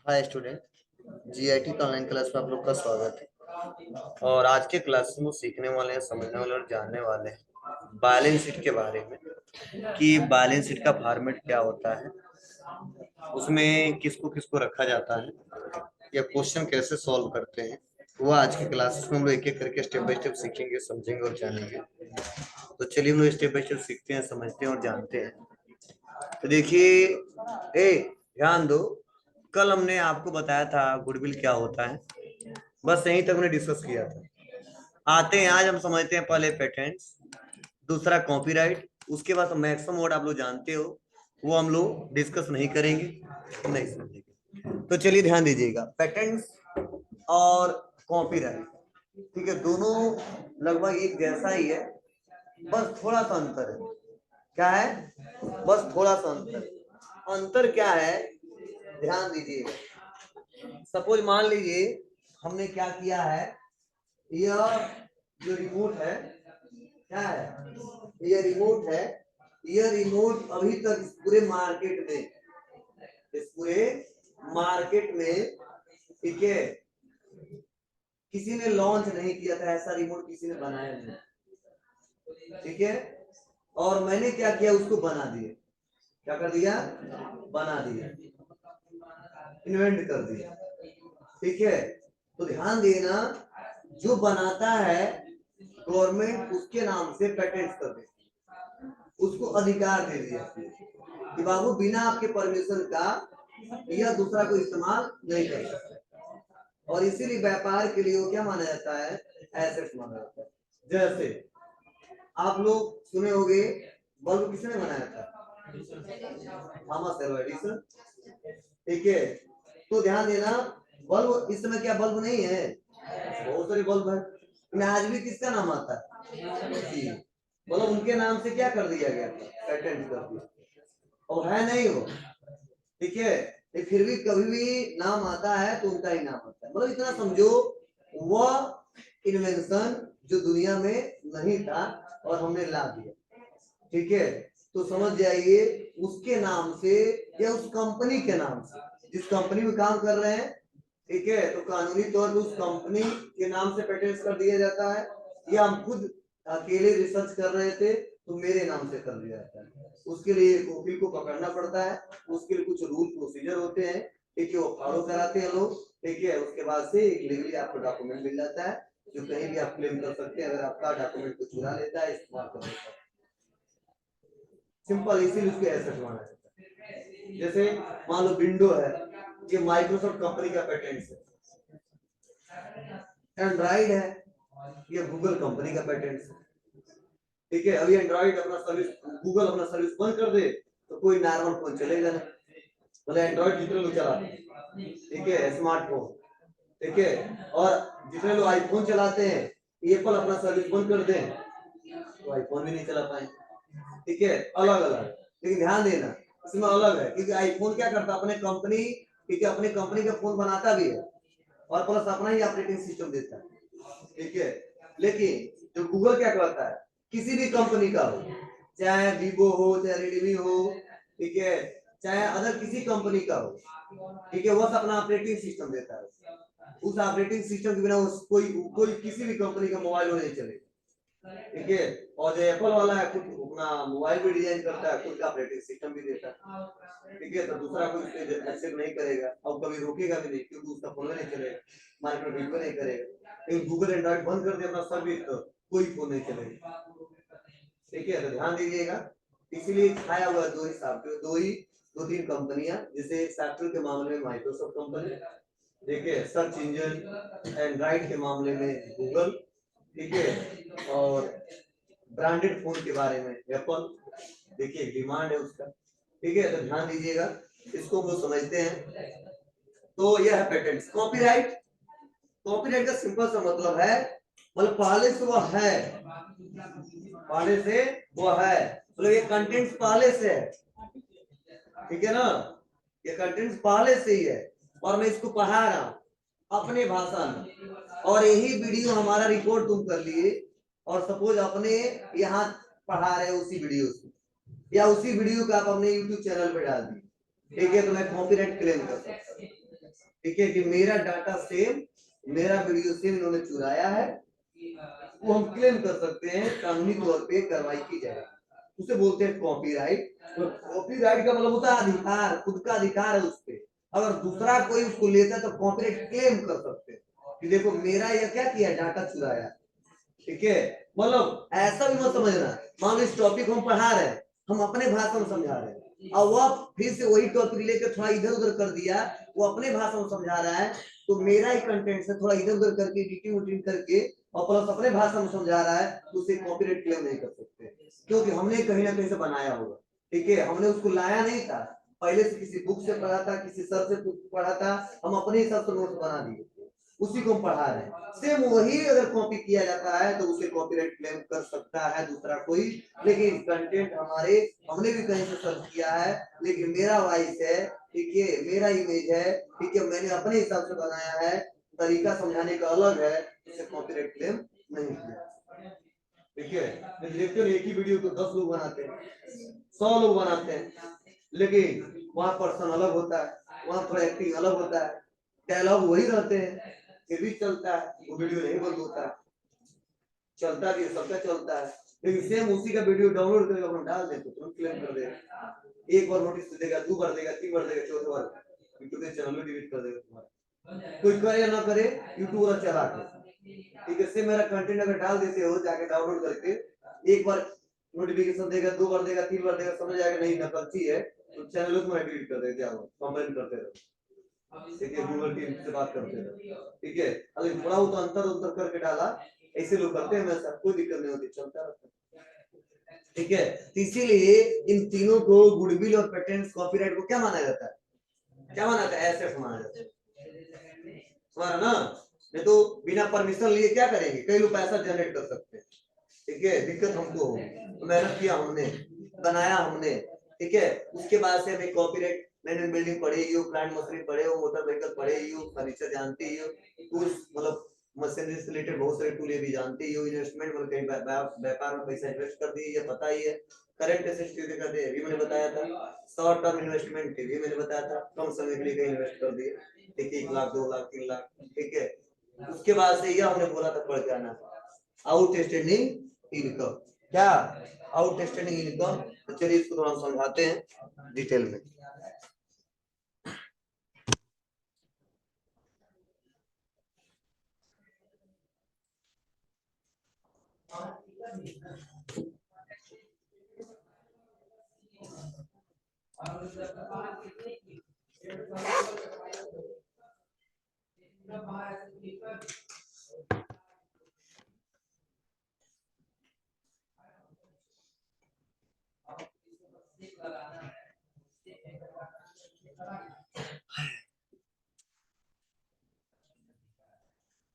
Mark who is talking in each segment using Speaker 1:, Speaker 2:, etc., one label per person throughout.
Speaker 1: Hi student. GIT का online class में आप लोग का स्वागत है। और आज के क्लास में वो सीखने वाले हैं, समझने वाले और जानने वाले हैं बैलेंस शीट के बारे में कि बैलेंस शीट का फॉर्मेट क्या होता है, उसमें किसको किसको रखा जाता है या क्वेश्चन कैसे सॉल्व करते हैं। वो आज के क्लासेस में हम लोग एक एक करके स्टेप बाय स्टेप सीखेंगे, समझेंगे और जानेंगे। तो चलिए हम लोग स्टेप बाय स्टेप सीखते हैं, समझते हैं और जानते हैं। तो देखिए, ए ध्यान दो, कल हमने आपको बताया था गुडविल क्या होता है, बस यहीं तक हमने डिस्कस किया था। आते हैं आज हम समझते हैं पहले पेटेंट्स, दूसरा कॉपीराइट, उसके बाद मैक्सिमम वर्ड आप लोग जानते हो, वो हम लोग डिस्कस नहीं करेंगे, नहीं समझेंगे। तो चलिए ध्यान दीजिएगा, पेटेंट्स और कॉपीराइट, ठीक है, दोनों लगभग एक जैसा ही है, बस थोड़ा सा अंतर है। क्या है? बस थोड़ा सा अंतर। अंतर क्या है, ध्यान दीजिएगा। सपोज मान लीजिए हमने क्या किया है, यह जो रिमोट है, क्या है, यह रिमोट है। यह रिमोट अभी तक इस पूरे मार्केट में, इस पूरे मार्केट में, ठीक है, किसी ने लॉन्च नहीं किया था, ऐसा रिमोट किसी ने बनाया नहीं, ठीक है। और मैंने क्या किया, उसको बना दिया। क्या कर दिया? बना दिया, इन्वेंट कर दिया, ठीक है। तो ध्यान देना, जो बनाता है गवर्नमेंट उसके नाम से पेटेंट कर दे, उसको अधिकार दे दिया कि बाबू बिना आपके परमिशन का यह दूसरा को इस्तेमाल नहीं कर सकता। और इसीलिए व्यापार के लिए वो क्या माना जाता है, एसेट माना जाता है। जैसे आप लोग सुने होंगे, बल्ब किसने बनाया था? थॉमस एल्वा एडिसन, ठीक है। तो ध्यान देना, बल्ब इस समय क्या बल्ब नहीं है, बहुत सारे बल्ब है, में आज भी किसका नाम आता है? मतलब उनके नाम से क्या कर दिया गया, पेटेंट कर दिया, और है नहीं वो, ठीक है। फिर भी कभी भी नाम आता है तो उनका ही नाम आता है। मतलब इतना समझो, वह इन्वेंशन जो दुनिया में नहीं था और हमने ला दिया, ठीक है। तो समझ जाइए, उसके नाम से या उस कंपनी के नाम से, जिस कंपनी में काम कर रहे हैं, ठीक है, तो कानूनी तौर पर उस कंपनी के नाम से पेटेंट कर दिया जाता है। या हम खुद अकेले रिसर्च कर रहे थे तो मेरे नाम से कर दिया जाता है। उसके लिए वकील को पकड़ना पड़ता है, उसके लिए कुछ रूल प्रोसीजर होते हैं, ठीक है, वो फॉलो कराते हैं लोग, ठीक है। उसके बाद से एक लीगली आपको डॉक्यूमेंट मिल जाता है, जो कहीं भी आप क्लेम कर सकते हैं अगर आपका डॉक्यूमेंट को चुरा लेता है, इस्तेमाल कर लेता है। सिंपल, इसीलिए उसको एसेट माना जाता है। जैसे मान लो विंडो है, ये माइक्रोसॉफ्ट कंपनी का पेटेंट है। एंड्रॉइड है, ये गूगल कंपनी का पेटेंट है, ठीक है। अभी एंड्रॉइड अपना सर्विस, गूगल अपना सर्विस बंद कर दे तो कोई नॉर्मल फोन चलेगा नहीं, मतलब एंड्रॉइड जितने लोग चलाते हैं, ठीक है, स्मार्टफोन, ठीक है। और जितने लोग आईफोन चलाते हैं, एप्पल अपना सर्विस बंद कर दे तो आईफोन भी नहीं चला पाए, ठीक है। अलग अलग, लेकिन ध्यान देना इसमें अलग है, क्योंकि आईफोन क्या करता है, अपने कंपनी, ठीक है, अपने कंपनी का फोन बनाता भी है और प्लस अपना ही ऑपरेटिंग सिस्टम देता है, ठीक है। लेकिन जो गूगल क्या करता है, किसी भी कंपनी का हो, चाहे वीवो हो, चाहे रेडमी हो, ठीक है, चाहे अदर किसी कंपनी का हो, ठीक है, वह अपना ऑपरेटिंग सिस्टम देता है। उस ऑपरेटिंग सिस्टम के बिना कोई कोई किसी भी कंपनी का मोबाइल नहीं चलेगा, ठीक है। और जो एप्पल वाला है, खुद अपना मोबाइल भी डिजाइन करता है, खुद का ऑपरेटिंग सिस्टम भी देता है, ठीक है। तो दूसरा कोई उस पे एक्सेप्ट नहीं करेगा और कभी रोकेगा भी नहीं, क्योंकि उसका फोन नहीं चलेगा, मार्केट में नहीं करेगा। लेकिन गूगल एंड्रॉइड बंद कर दे अपना सर्विस तो कोई फोन नहीं चलेगा, ठीक है। तो ध्यान दीजिएगा, इसीलिए छाया हुआ दो ही सॉफ्टवेयर, दो तीन कंपनियां, जैसे सॉफ्टवेयर के मामले में माइक्रोसॉफ्ट कंपनी, देखिए, सर्च इंजन एंड्रॉइड के मामले में गूगल, ठीक है। और ब्रांडेड फोन के बारे में एप्पल, देखिए डिमांड है उसका, ठीक है। तो ध्यान दीजिएगा, इसको हम समझते हैं। तो यह है पेटेंट्स। कॉपीराइट, कॉपीराइट का सिंपल सा मतलब है, मतलब पहले से वह है, पहले से वह है, मतलब ये कंटेंट्स पहले से है, ठीक है ना, ये कंटेंट्स पहले से ही है और मैं इसको पढ़ा रहा हूं अपने भाषा में, और यही वीडियो हमारा रिकॉर्ड तुम कर लिए और सपोज अपने यहाँ पढ़ा रहे हो उसी वीडियो से, या उसी वीडियो का आप अपने YouTube चैनल पे डाल दिए, ठीक है, तो मैं कॉपीराइट क्लेम कर सकता हूँ, ठीक है, कि मेरा डाटा सेम, मेरा वीडियो सेम इन्होंने चुराया है, वो हम क्लेम कर सकते हैं, कानूनी तौर पे कार्रवाई की जाएगी। उसे बोलते हैं कॉपीराइट। तो कॉपीराइट का मतलब होता है अधिकार, खुद का अधिकार है उस पे। अगर दूसरा कोई उसको लेता है तो कॉपीराइट क्लेम कर सकते हैं कि देखो मेरा यह क्या किया, डाटा चुराया। ठीक है, मतलब ऐसा भी मत समझना, मान लो इस टॉपिक को हम पढ़ा रहे हैं, हम अपने भाषा में समझा रहे हैं, और वह फिर से वही टॉपिक लेकर थोड़ा इधर उधर कर दिया, वो अपने भाषा में समझा रहा है, तो मेरा ही कंटेंट से थोड़ा इधर उधर करके एडिटिंग उडिटिंग करके और प्लस अपने भाषा में समझा रहा है, तो उसे कॉपीराइट क्लेम नहीं कर सकते, क्योंकि हमने कहीं ना कहीं से बनाया होगा। ठीक है, हमने उसको लाया नहीं था, पहले से किसी बुक से पढ़ा था, किसी सर से पढ़ा था, हम अपने हिसाब से नोट बना दिए, उसी को हम पढ़ा रहे हैं। सेम वही अगर कॉपी किया जाता है तो उसे कॉपीराइट क्लेम कर सकता है दूसरा कोई, लेकिन कंटेंट हमारे, हमने भी कहीं से सर्च किया है, लेकिन मेरा वॉइस है, ठीक है, मेरा इमेज है, ठीक है, मैंने अपने हिसाब से बनाया है, तरीका समझाने का अलग है, उसे कॉपीराइट क्लेम नहीं किया। ठीक है, देखते हो एक ही वीडियो को 10 लोग बनाते हैं, 100 लोग बनाते हैं, लेकिन वहां पर्सन अलग होता है, वहां थोड़ा एक्टिंग अलग होता है, डायलॉग वही रहते हैं, फिर भी चलता है, वो वीडियो नहीं बंद होता है, चलता भी है, सबका चलता है। लेकिन सेम उसी का वीडियो डाउनलोड करके अपन डाल दे तो तुरंत क्लेम कर देगा, एक बार नोटिस देगा, 2 बार देगा, 3 बार देगा, चौथे बार यूट्यूब के चैनल डिलीट कर देगा तुम्हारा, कोई करे या ना करे, यूट्यूब वाला चला के। ठीक है, से मेरा कंटेंट अगर डाल देते हो जाके डाउनलोड करके, एक बार नोटिफिकेशन देगा, 2 बार देगा, 3 बार देगा, समझ जाएगा नहीं नकलची है, तो चैनल को डिलीट कर देते हैं, कंप्लेन करते रहो। ठीक है, गूगल टीम से बात करते रहो। ठीक है, अगर थोड़ा बहुत अंतर अंतर करके डाला, ऐसे लोग करते हैं, वैसा कोई दिक्कत नहीं होती, चलता रहता है। ठीक है, तो इसीलिए इन तीनों को, गुडविल और पेटेंट कॉपीराइट को क्या माना जाता है, क्या माना जाता है, एसेट माना जाता है, तुम्हारा ना। नहीं तो बिना परमिशन लिए क्या करेंगे, कई लोग पैसा जनरेट कर सकते हैं। ठीक है, दिक्कत हमको होगी, तो मेहनत किया हमने, बनाया हमने। ठीक है, उसके बाद से हमें कॉपीराइट, मैंने बिल्डिंग पढ़ी हो, प्लांट मशीनरी पढ़े हो, मोटर व्हीकल पढ़े हो, फर्नीचर जानते ही हो, टूल्स मतलब मशीनरी से रिलेटेड बहुत सारे टूल ये भी जानते ही हो, इन्वेस्टमेंट मतलब कहीं व्यापार में पैसा इन्वेस्ट कर दिए, ये पता ही है। करंट एसेट्स क्यों करते हैं, भी मैंने बताया था। शॉर्ट टर्म इन्वेस्टमेंट के लिए मैंने बताया था, कम समय के लिए कहीं इन्वेस्ट कर दिए, ठीक है, 1 लाख 2 लाख 3 लाख। ठीक है, उसके बाद से यह हमने बोला था पढ़ के आना, आउटस्टैंडिंग इनकम। क्या आउटस्टैंडिंग इनकम, तो चलिए इसको थोड़ा हम समझाते हैं डिटेल में।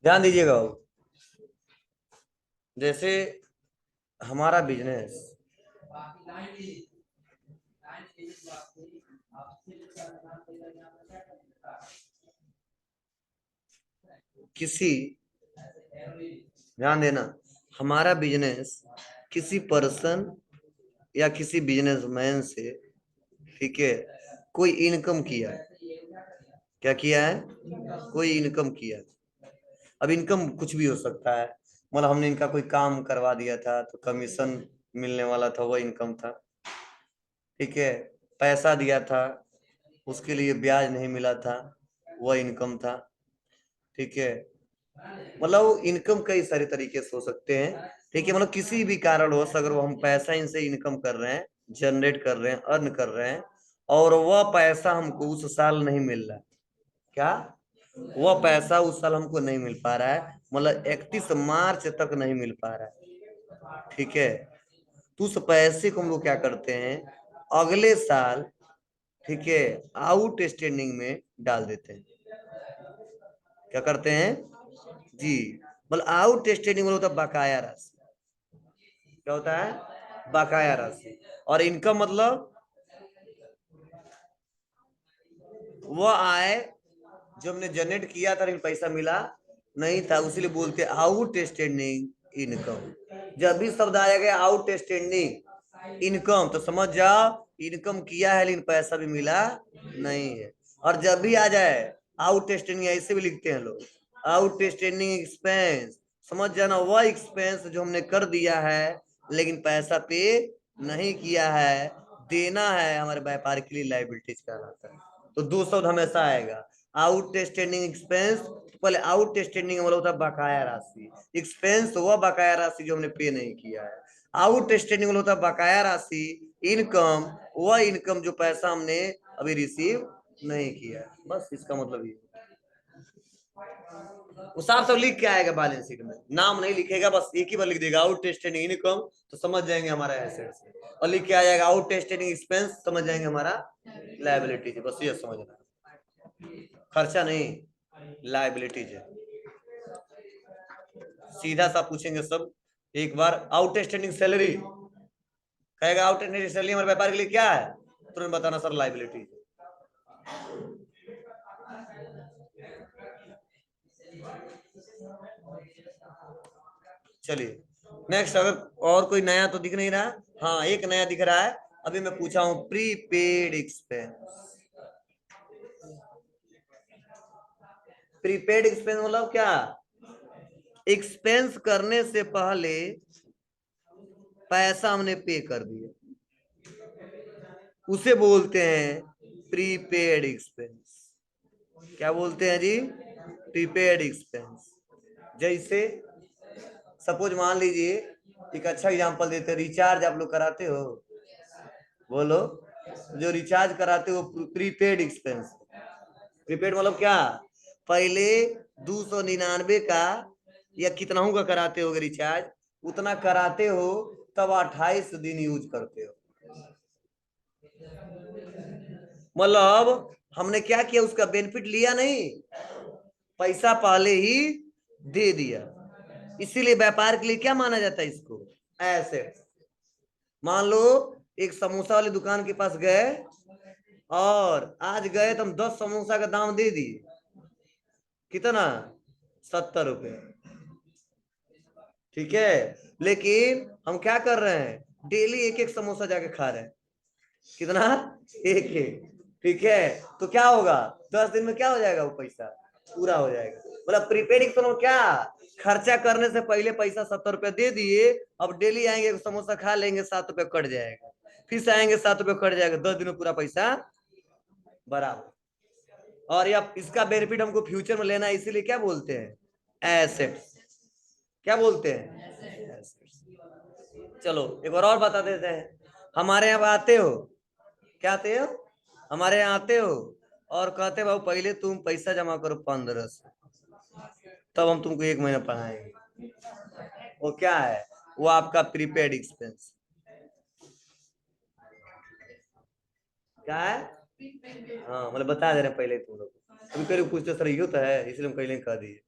Speaker 1: ध्यान दीजिएगा, जैसे हमारा बिजनेस किसी, ध्यान देना, हमारा बिजनेस किसी पर्सन या किसी बिजनेसमैन से, ठीक है, कोई इनकम किया, क्या किया है, कोई इनकम किया। अब इनकम कुछ भी हो सकता है, मतलब हमने इनका कोई काम करवा दिया था तो कमीशन मिलने वाला था, वो इनकम था। ठीक है, पैसा दिया था, उसके लिए ब्याज नहीं मिला था, वह इनकम था। ठीक है, मतलब इनकम कई सारे तरीके से हो सकते हैं। ठीक है, मतलब किसी भी कारणवश अगर वो हम पैसा इनसे इनकम कर रहे हैं, जनरेट कर रहे हैं, अर्न कर रहे हैं, और वह पैसा हमको उस साल नहीं मिल रहा, क्या वह पैसा उस साल हमको नहीं मिल पा रहा है, मतलब 31 मार्च तक नहीं मिल पा रहा है। ठीक है, तो उस पैसे को हम लोग क्या करते हैं, अगले साल, ठीक है, आउट स्टैंडिंग में डाल देते हैं। क्या करते हैं जी, मतलब आउट स्टैंडिंग मतलब होता है बकाया राशि। क्या होता है, बकाया राशि। और इनकम मतलब वो आए जो हमने जनरेट किया था लेकिन पैसा मिला नहीं था, उसीलिए बोलते हैं आउट स्टैंडिंग इनकम। जब भी शब्द आया गया आउट स्टैंडिंग इनकम, तो समझ जाओ इनकम किया है लेकिन पैसा भी मिला नहीं है। और जब भी आ जाए आउटस्टैंडिंग ऐसे भी लिखते हैं लोग, आउटस्टैंडिंग एक्सपेंस। समझ जाना, वह एक्सपेंस जो हमने कर दिया है लेकिन पैसा पे नहीं किया है, देना है, हमारे व्यापार के लिए लायबिलिटीज कहलाता है। तो दो शब्द हमेशा आएगा, आउटस्टैंडिंग एक्सपेंस। पहले आउटस्टैंडिंग मतलब होता है बकाया राशि, एक्सपेंस वह बकाया राशि जो हमने पे नहीं किया है। आउटस्टैंडिंग मतलब होता है बकाया राशि, इनकम वह इनकम जो पैसा हमने अभी रिसीव नहीं किया है। बस इसका मतलब ये, वो साफ सब लिख के आएगा बैलेंस शीट में, नाम नहीं लिखेगा, बस एक ही बार लिख देगा आउटस्टैंडिंग इनकम, तो समझ जाएंगे हमारा एसेट्स है। और लिख के आ जाएगा आउटस्टैंडिंग एक्सपेंस, समझ जाएंगे हमारा लायबिलिटीज है। बस ये समझना, खर्चा नहीं लायबिलिटीज है। सीधा सा पूछेंगे सब एक बार, आउटस्टैंडिंग सैलरी, कहेगा आउटस्टैंडिंग सैलरी हमारे व्यापार के लिए क्या है, तुरंत बताना सर लायबिलिटीज है। चलिए नेक्स्ट, अगर और कोई नया तो दिख नहीं रहा, हाँ एक नया दिख रहा है, अभी मैं पूछा हूं प्रीपेड एक्सपेंस। प्रीपेड एक्सपेंस मतलब क्या, एक्सपेंस करने से पहले पैसा हमने पे कर दिया, उसे बोलते हैं प्रीपेड एक्सपेंस। क्या बोलते हैं जी, प्रीपेड एक्सपेंस। जैसे सपोज मान लीजिए, एक अच्छा एग्जांपल देते हैं, रिचार्ज आप लोग कराते हो, बोलो, जो रिचार्ज कराते हो प्रीपेड एक्सपेंस। प्रीपेड मतलब क्या, पहले 299 का या कितना का कराते हो रिचार्ज, उतना कराते हो, तब 28 दिन यूज करते हो। मतलब हमने क्या किया, उसका बेनिफिट लिया नहीं, पैसा पहले ही दे दिया, इसीलिए व्यापार के लिए क्या माना जाता है इसको, एसेट। मान लो एक समोसा वाले दुकान के पास गए, और आज गए तो हम 10 समोसा का दाम दे दिए, कितना, 70 रुपए, ठीक है। लेकिन हम क्या कर रहे हैं, डेली एक एक समोसा जाके खा रहे हैं, कितना, एक एक, ठीक है। तो क्या होगा, 10 दिन में क्या हो जाएगा, वो पैसा पूरा हो जाएगा। मतलब प्रीपेड एक्सपेंस क्या, खर्चा करने से पहले पैसा 70 रुपए दे दिए, अब डेली आएंगे समोसा खा लेंगे, 7 रुपए कट जाएगा, फिर से आएंगे 7 रुपए कट जाएगा, 10 दिन में पूरा पैसा बराबर। और या इसका बेनिफिट हमको फ्यूचर में लेना है, इसीलिए क्या बोलते हैं, एसेट्स। क्या बोलते हैं, एसेट्स। चलो एक बार और बता देते हैं, हमारे यहाँ आते हो, क्या आते हो, हमारे यहाँ आते हो और कहते भाई पहले तुम पैसा जमा करो 1500, तब हम तुमको 1 महीना पढ़ाएंगे। वो क्या है, वो आपका प्रीपेड एक्सपेंस। क्या है, हाँ मतलब बता दे रहे हैं पहले तुम लोग, अभी करीब पूछते सर ये होता है, इसलिए हम पहले कह दिए,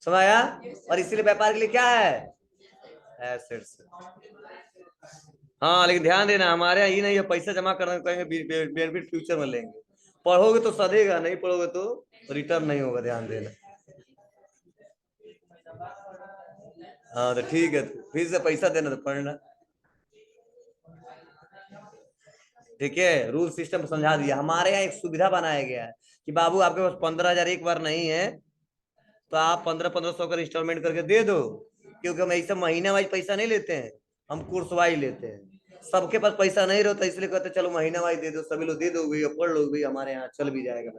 Speaker 1: समझ आया। और इसीलिए व्यापार के लिए क्या है, एसेट्स। हाँ लेकिन ध्यान देना, हमारे यहाँ ये नहीं है पैसा जमा करना कहेंगे बेनिफिट फ्यूचर में लेंगे, पढ़ोगे तो सधेगा, नहीं पढ़ोगे तो रिटर्न नहीं होगा, ध्यान देना। हाँ तो ठीक है, फिर से पैसा देना तो पढ़ना, ठीक है। रूल सिस्टम समझा दिया, हमारे यहाँ एक सुविधा बनाया गया है कि बाबू आपके पास 15,000 एक बार नहीं है, तो आप 1500 का इंस्टॉलमेंट करके दे दो, क्योंकि हम ऐसा महीने वाइज पैसा नहीं लेते हैं, हम कोर्स वाइज लेते हैं। सबके पास पैसा नहीं रहता, इसलिए कहते चलो महीना वाइज दे दो, सभी लोग दे दो भैया, पढ़ लो भैया, हमारे यहाँ चल भी जाएगा।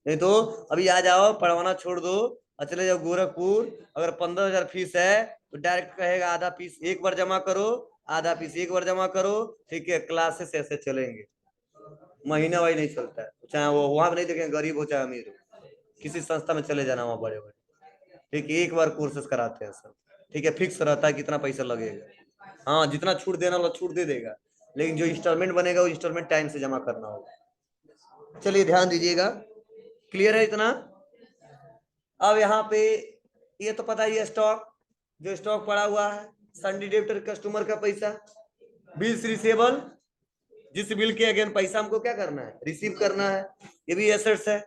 Speaker 1: नहीं तो अभी आ जाओ, पढ़वाना छोड़ दो और चले जाओ गोरखपुर, अगर 15,000 फीस है तो डायरेक्ट कहेगा आधा फीस एक बार जमा करो, आधा फीस एक बार जमा करो, ठीक है। क्लासेस ऐसे चलेंगे, महीना वाइज नहीं चलता है, चाहे वो वहां नहीं देखेंगे गरीब हो चाहे अमीर हो, किसी संस्था में चले जाना, वहां बड़े बड़े, ठीक है, एक बार कोर्सेस कराते हैं सब, ठीक है, फिक्स रहता है कितना पैसा लगेगा। हाँ जितना छूट देना वाला छूट दे देगा, लेकिन जो इंस्टॉलमेंट बनेगा वो इंस्टॉलमेंट टाइम से जमा करना होगा। चलिए ध्यान दीजिएगा, क्लियर है इतना। अब यहाँ पे ये तो पता ही है, स्टॉक, जो स्टॉक पड़ा हुआ है, संडे डेबिटर कस्टमर का पैसा, बिल्स रिसीवेबल, जिस बिल के अगेन पैसा हमको क्या करना है, रिसीव करना है, ये भी एसेट्स है।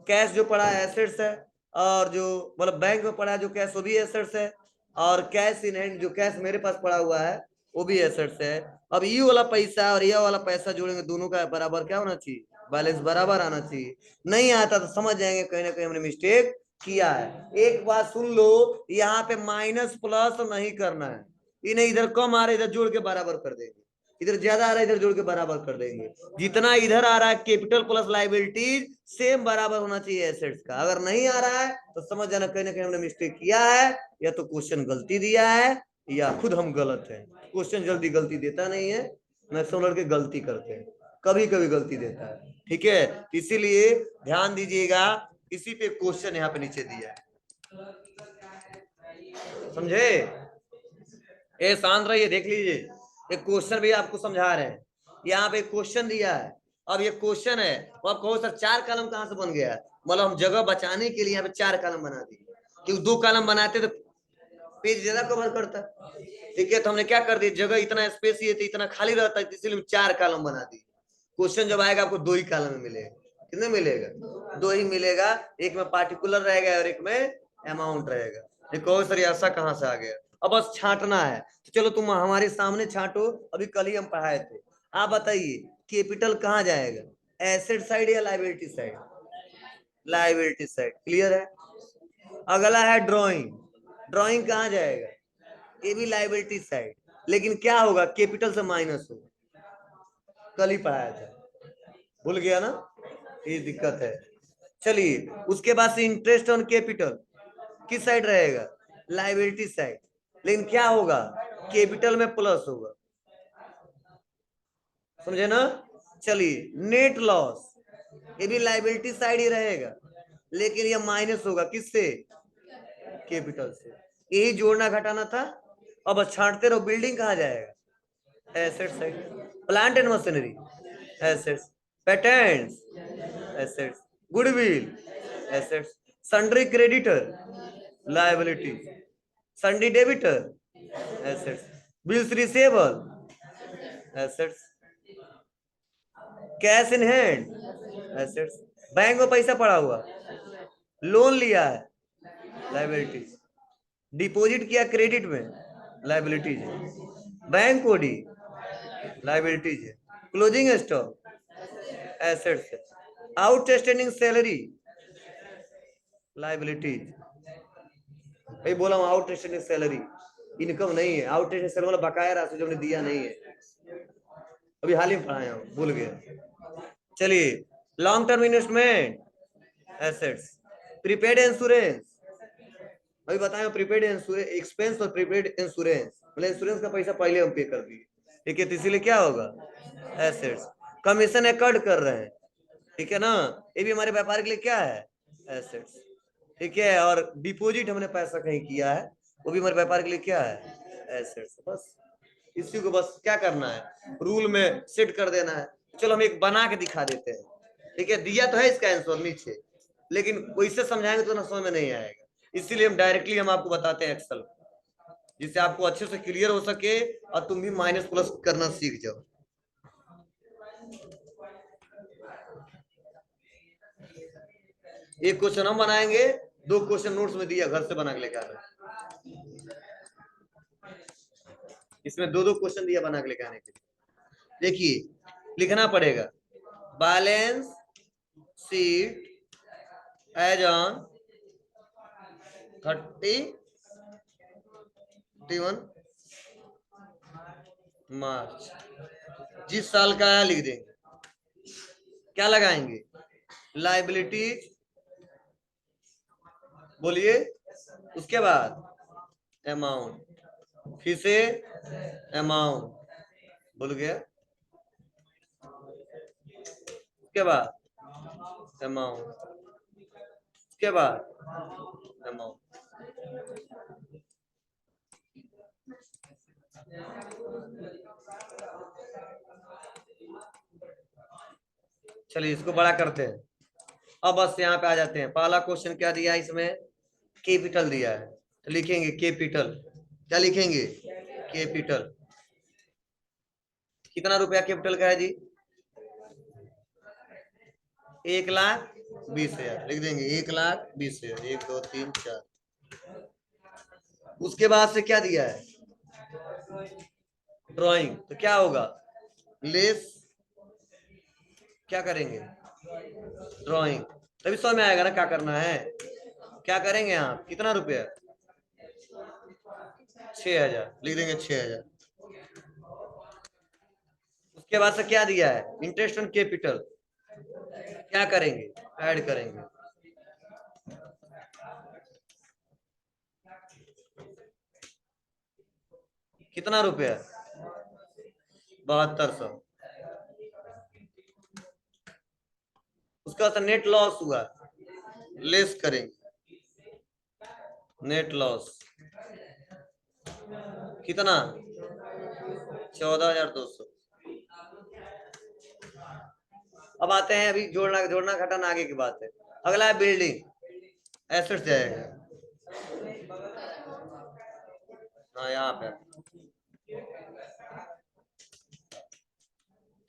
Speaker 1: कैश जो पड़ा है एसेट्स है, और जो मतलब बैंक में पड़ा है जो कैश वो भी एसेट्स है, और कैश इन हैंड जो कैश मेरे पास पड़ा हुआ है वो भी एसेट्स है। अब ये वाला पैसा और ये वाला पैसा जोड़ेंगे, दोनों का बराबर क्या होना चाहिए, बैलेंस बराबर आना चाहिए। नहीं आता तो समझ जाएंगे कहीं ना कहीं हमने मिस्टेक किया है। एक बात सुन लो, यहाँ पे माइनस प्लस नहीं करना है। इन्हें इधर कम आ रहा है इधर जोड़ के बराबर कर देंगे, इधर ज्यादा आ रहा है इधर जोड़ के बराबर कर देंगे। जितना इधर आ रहा है कैपिटल प्लस लाइबिलिटीज सेम बराबर होना चाहिए एसेट्स का। अगर नहीं आ रहा है तो समझ जाना कहीं ना कहीं हमने मिस्टेक किया है, या तो क्वेश्चन गलती दिया है या खुद हम गलत है। क्वेश्चन जल्दी गलती देता नहीं है, मैक्सिमम लड़के गलती करते हैं, कभी कभी गलती देता है। ठीक है, इसीलिए ध्यान दीजिएगा, इसी पे क्वेश्चन यहाँ पे नीचे दिया है, समझे। ए शांत रहिए, देख लीजिए, एक क्वेश्चन भी आपको समझा रहे हैं। यहाँ पे क्वेश्चन दिया है, अब ये क्वेश्चन है, तो आप कहो सर 4 कॉलम कहाँ से बन गया। मतलब हम जगह बचाने के लिए यहाँ पे 4 कॉलम बना दिए, क्योंकि 2 कॉलम बनाते तो पेज ज्यादा कवर करता। ठीक है, तो हमने क्या कर दिया, जगह इतना स्पेस ही है तो इतना खाली रहता है, इसलिए हम 4 कॉलम बना दिए। क्वेश्चन जब आएगा आपको 2 ही कॉलम में मिलेगा। कितने मिलेगा, 2 ही मिलेगा। एक में पार्टिकुलर रहेगा और एक में अमाउंट रहेगा। देखो सर ऐसा कहाँ से आ गया, अब बस छांटना है। तो चलो तुम हमारे सामने छांटो, अभी कल ही हम पढ़ाए थे। आप बताइए कैपिटल कहाँ जाएगा, एसेट साइड या liability side. Liability side, clear है। अगला है ड्राइंग, ड्राइंग कहाँ जाएगा, ये भी लाइबिलिटी साइड, लेकिन क्या होगा कैपिटल से माइनस होगा। कल ही पढ़ाया था, भूल गया ना, ये दिक्कत है। चलिए उसके बाद से इंटरेस्ट ऑन कैपिटल किस साइड रहेगा, लाइबिलिटी साइड, लेकिन क्या होगा कैपिटल में प्लस होगा, समझे ना। चलिए नेट लॉस, ये भी लाइबिलिटी साइड ही रहेगा, लेकिन ये माइनस होगा किससे, कैपिटल से। यही जोड़ना घटाना था। अब छांटते रहो, बिल्डिंग कहाँ जाएगा, asset side. Plant and machinery, assets. Patents, assets. Goodwill, assets. Sundry creditor, liability. Sundry debtor, assets. Bills receivable, assets. Cash in hand, assets. Bank में पैसा पड़ा हुआ, लोन लिया है, लायबिलिटीज। डिपॉजिट किया क्रेडिट में, लायबिलिटीज है। बैंक ओडी, लायबिलिटीज है। क्लोजिंग स्टॉक, एसेट्स है। Outstanding salary, liabilities. भाई बोला हूं आउटस्टैंडिंग सैलरी, इनकम नहीं है। आउटस्टैंडिंग सैलरी मतलब बकाया राशि जो हमने दिया नहीं है, अभी हाल ही में पढ़ाया हूं, भूल गया। चलिए long term investment, assets. Prepaid insurance, अभी बताया प्रीपेड इंश्योरेंस एक्सपेंस और प्रीपेड इंश्योरेंस, मतलब इंश्योरेंस का पैसा पहले हम पे कर दिए। ठीक है, तो इसीलिए क्या होगा, एसेट्स। कमीशन एकॉर्ड कर रहे हैं, ठीक है ना, ये भी हमारे व्यापार के लिए क्या है, एसेट्स। ठीक है, और डिपॉजिट हमने पैसा कहीं किया है, वो भी हमारे व्यापार के लिए क्या है, एसेट्स। बस इसी को बस क्या करना है, रूल में सेट कर देना है। चलो हम एक बना के दिखा देते हैं। ठीक है, दिया तो है इसका आंसर नीचे, लेकिन वैसे समझाएंगे तो ना समझ में नहीं आएगा, इसीलिए हम डायरेक्टली हम आपको बताते हैं एक्सेल, जिससे आपको अच्छे से क्लियर हो सके और तुम भी माइनस प्लस करना सीख जाओ। एक क्वेश्चन हम बनाएंगे, 2 क्वेश्चन नोट्स में दिया, घर से बना के लेकर आना। इसमें 2 क्वेश्चन दिया बना के लेकर आने के लिए। देखिए लिखना पड़ेगा, बैलेंस शीट एज ऑन 31 मार्च, जिस साल का है लिख देंगे। क्या लगाएंगे, लाइबिलिटीज, बोलिए, उसके बाद अमाउंट, फिर से अमाउंट, बोल गया, उसके बाद अमाउंट, उसके बाद अमाउंट। चलिए इसको बड़ा करते हैं। अब बस यहाँ पे आ जाते हैं, पहला क्वेश्चन क्या दिया है इसमें, कैपिटल दिया है, तो लिखेंगे कैपिटल। क्या लिखेंगे, कैपिटल। कितना रुपया कैपिटल का है जी, 1,20,000 लिख देंगे, 1,20,000, 1 2 3 4। उसके बाद से क्या दिया है, ड्राइंग, तो क्या होगा, लेस क्या करेंगे? ड्राइंग। तभी समझ में आएगा ना क्या करना है। क्या करेंगे आप? कितना रुपया? 6,000 लिख देंगे, 6,000। उसके बाद से क्या दिया है? Interest on capital. क्या करेंगे? ऐड करेंगे। कितना रुपया? 7200। उसका तो नेट लॉस हुआ, लेस करेंगे। नेट लॉस कितना? 14,200। अब आते हैं, अभी जोड़ना जोड़ना घटाना आगे की बात है। अगला है बिल्डिंग, एसेट्स जाएगा। हाँ यहाँ पे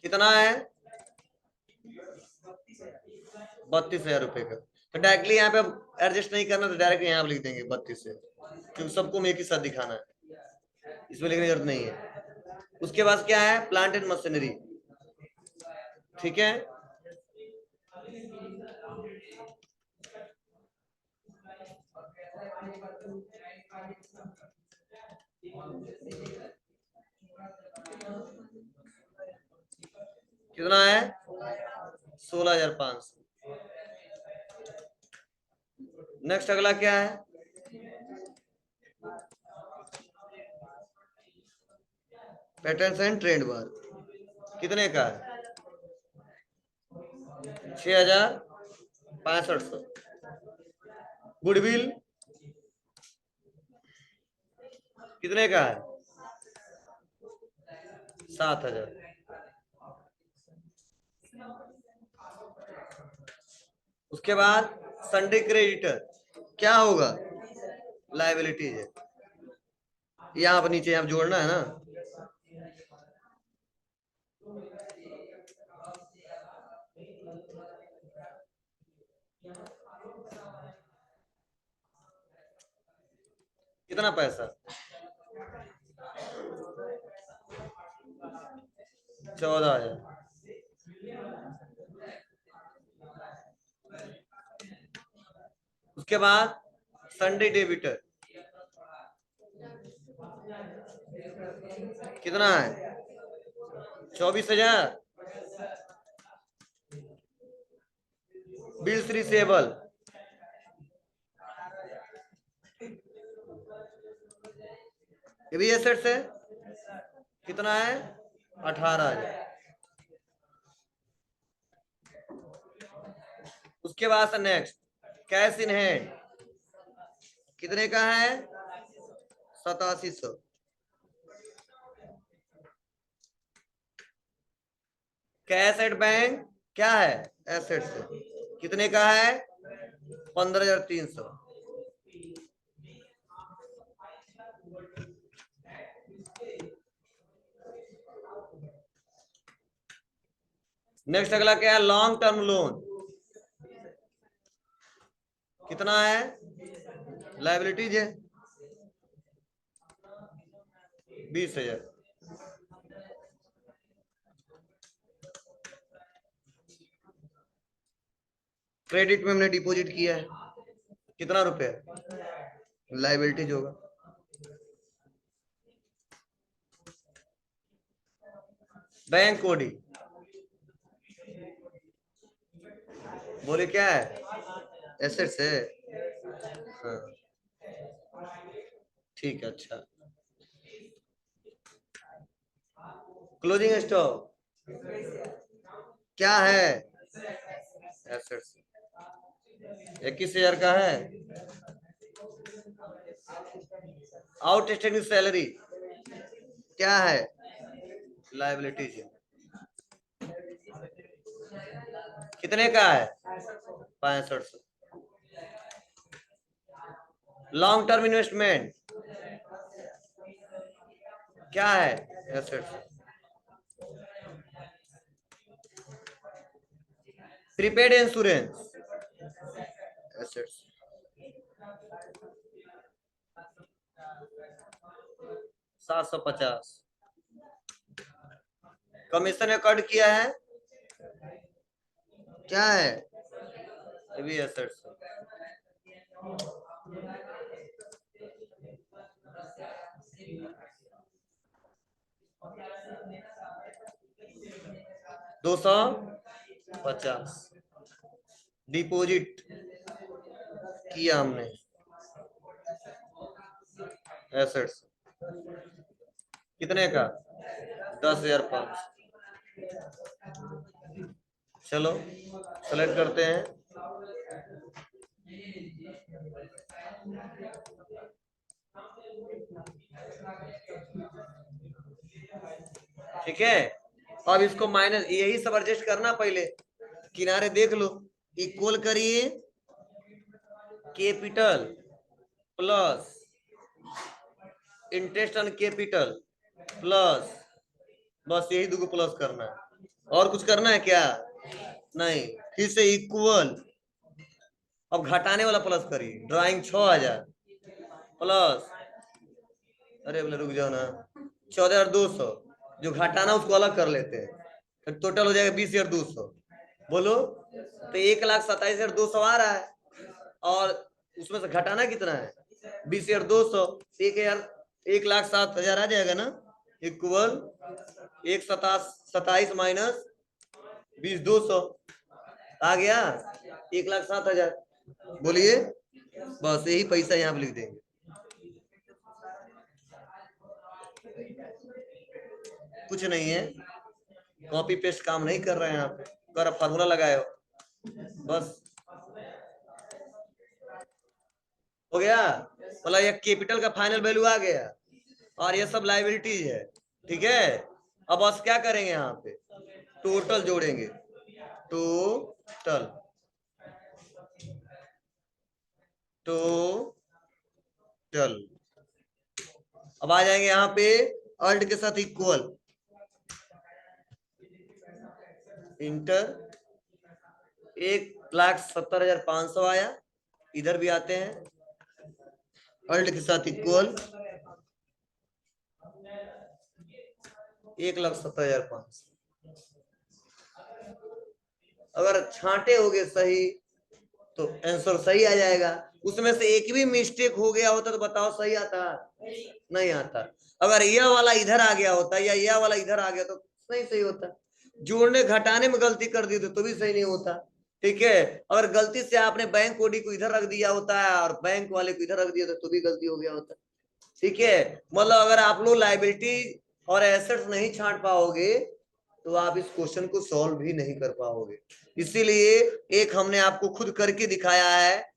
Speaker 1: कितना है? 32,000 रुपए का। तो डायरेक्टली यहाँ पे एडजस्ट नहीं करना, तो डायरेक्ट यहाँ पे लिख देंगे 32,000, क्योंकि सबको एक ही साथ दिखाना है, इसमें लिखने की जरूरत नहीं है। उसके बाद क्या है? Plant and machinery. ठीक है। कितना है? 16,500। नेक्स्ट अगला क्या है? Patterns and trend work. कितने का है? 6,500। गुडविल कितने का है? 7,000। उसके बाद संडे क्रेडिटर क्या होगा? लाइबिलिटीज है। यहाँ पर नीचे यहाँ जोड़ना है ना। कितना पैसा? 14,000। उसके बाद संडे डेबिटर कितना है? 24,000। बिल्स रिसेबल ये भी एसेट्स है। कितना है? 18,000। उसके बाद से नेक्स्ट कैश इन हैंड कितने का है? 8700। कैश एट बैंक क्या है? एसेट्स है। कितने का है? 15,300। नेक्स्ट अगला क्या है? लॉन्ग टर्म लोन कितना है? लाइबिलिटीज है 20,000। क्रेडिट में हमने डिपॉजिट किया है, कितना रुपए? लाइबिलिटीज होगा। बैंक कोडी बोले क्या है? एसेट्स है। हाँ ठीक है। अच्छा, क्लोजिंग स्टॉक क्या है? एसेट्स 21,000 का है। आउटस्टैंडिंग सैलरी क्या है? लाइबिलिटीज कितने का है? 6500। लॉन्ग टर्म इन्वेस्टमेंट क्या है? Assets. Prepaid insurance assets. 750। Commission cut किया है क्या है, ये भी एसेट्स है। दो सौ 50 डिपॉजिट किया हमने एसेट्स, कितने का, 10,500। चलो सेलेक्ट करते हैं। ठीक है, अब इसको माइनस, यही सब एडजस्ट करना, पहले किनारे देख लो, इक्वल करिए capital plus interest on capital plus, बस यही दो प्लस करना है, और कुछ करना है क्या, नहीं। फिर से इक्वल, अब घटाने वाला प्लस करिए, ड्राइंग 6,000 प्लस, अरे बोले रुक जाओ ना, 14,200, जो घटाना उसको अलग कर लेते हैं, तो टोटल हो जाएगा 20,200। बोलो, तो 1,27,200 आ रहा है, और उसमें से घटाना कितना है, 20,200, 1,07,000 आ जाएगा ना, इक्वल 1,27 माइनस 20,200 आ गया 1,07,000। बोलिए, बस यही पैसा यहाँ पे लिख देंगे। कुछ नहीं है, कॉपी पेस्ट काम नहीं कर रहे हैं यहाँ पे, अगर आप फार्मूला लगाए हो, बस हो गया। मतलब ये कैपिटल का फाइनल वैल्यू आ गया, और ये सब लाइबिलिटीज है। ठीक है, अब बस क्या करेंगे, यहाँ पे टोटल जोड़ेंगे, टोटल टोटल, अब आ जाएंगे यहाँ पे अल्ट के साथ इक्वल, इंटर 1,70,500 आया, इधर भी आते हैं, अल्ट के साथ इक्वल 1,70,500। अगर छांटे होगे सही तो आंसर सही आ जाएगा, उसमें से एक भी मिस्टेक हो गया होता तो बताओ सही आता, नहीं आता। अगर यह वाला इधर आ गया होता या यह वाला इधर आ गया तो नहीं सही होता, जोड़ने घटाने में गलती कर दी तो भी सही नहीं होता। ठीक है, अगर गलती से आपने बैंक ओडी को इधर रख दिया होता है और बैंक वाले को इधर रख दिया तो भी गलती हो गया होता। ठीक है, मतलब अगर आप लोग लाइबिलिटी और एसेट्स नहीं छांट पाओगे तो आप इस क्वेश्चन को सॉल्व भी नहीं कर पाओगे। इसीलिए एक हमने आपको खुद करके दिखाया है